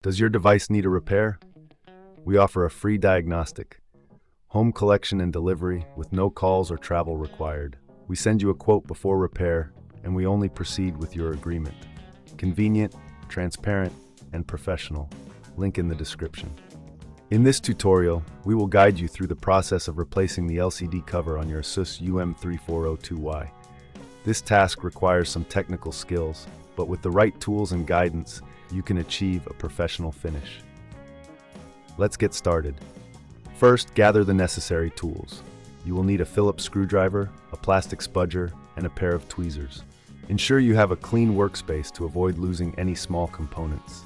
Does your device need a repair? We offer a free diagnostic, home collection and delivery with no calls or travel required. We send you a quote before repair, and we only proceed with your agreement. Convenient, transparent, and professional. Link in the description. In this tutorial, we will guide you through the process of replacing the LCD cover on your Asus UM3402Y. This task requires some technical skills, but with the right tools and guidance, you can achieve a professional finish. Let's get started. First, gather the necessary tools. You will need a Phillips screwdriver, a plastic spudger, and a pair of tweezers. Ensure you have a clean workspace to avoid losing any small components.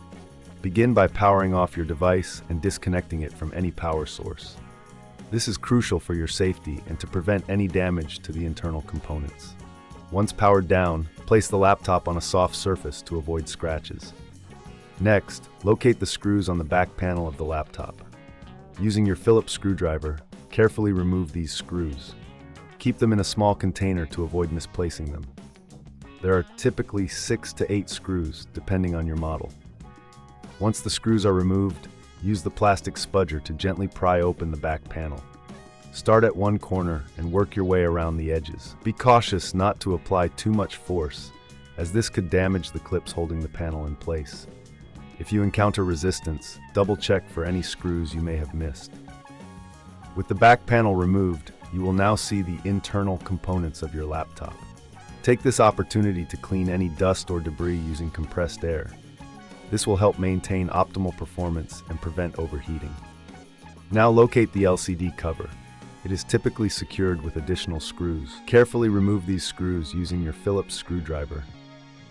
Begin by powering off your device and disconnecting it from any power source. This is crucial for your safety and to prevent any damage to the internal components. Once powered down, place the laptop on a soft surface to avoid scratches. Next, locate the screws on the back panel of the laptop. Using your Phillips screwdriver, carefully remove these screws. Keep them in a small container to avoid misplacing them. There are typically 6 to 8 screws, depending on your model. Once the screws are removed, use the plastic spudger to gently pry open the back panel. Start at one corner and work your way around the edges. Be cautious not to apply too much force, as this could damage the clips holding the panel in place. If you encounter resistance, double-check for any screws you may have missed. With the back panel removed, you will now see the internal components of your laptop. Take this opportunity to clean any dust or debris using compressed air. This will help maintain optimal performance and prevent overheating. Now locate the LCD cover. It is typically secured with additional screws. Carefully remove these screws using your Phillips screwdriver.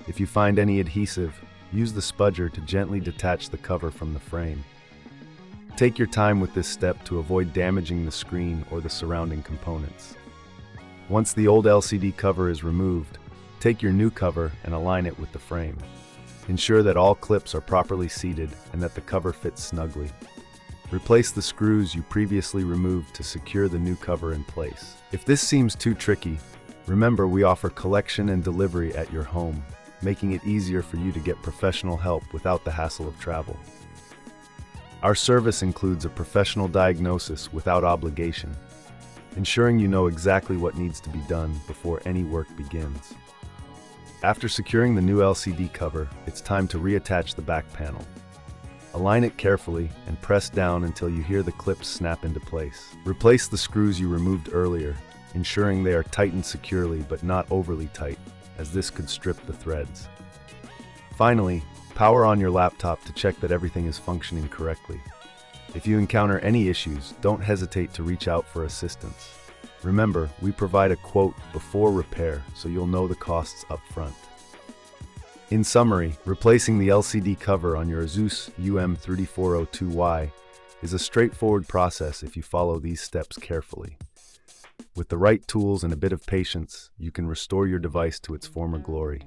If you find any adhesive, use the spudger to gently detach the cover from the frame. Take your time with this step to avoid damaging the screen or the surrounding components. Once the old LCD cover is removed, take your new cover and align it with the frame. Ensure that all clips are properly seated and that the cover fits snugly. Replace the screws you previously removed to secure the new cover in place. If this seems too tricky, remember we offer collection and delivery at your home, making it easier for you to get professional help without the hassle of travel. Our service includes a professional diagnosis without obligation, ensuring you know exactly what needs to be done before any work begins. After securing the new LCD cover, it's time to reattach the back panel. Align it carefully and press down until you hear the clips snap into place. Replace the screws you removed earlier, ensuring they are tightened securely but not overly tight, as this could strip the threads. Finally, power on your laptop to check that everything is functioning correctly. If you encounter any issues, don't hesitate to reach out for assistance. Remember, we provide a quote before repair, so you'll know the costs up front. In summary, replacing the LCD cover on your Asus UM3402Y is a straightforward process if you follow these steps carefully. With the right tools and a bit of patience, you can restore your device to its former glory.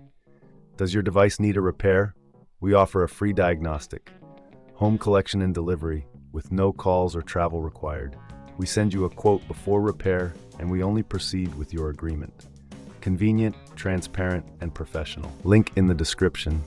Does your device need a repair? We offer a free diagnostic, home collection and delivery, with no calls or travel required. We send you a quote before repair, and we only proceed with your agreement. Convenient, transparent, and professional. Link in the description.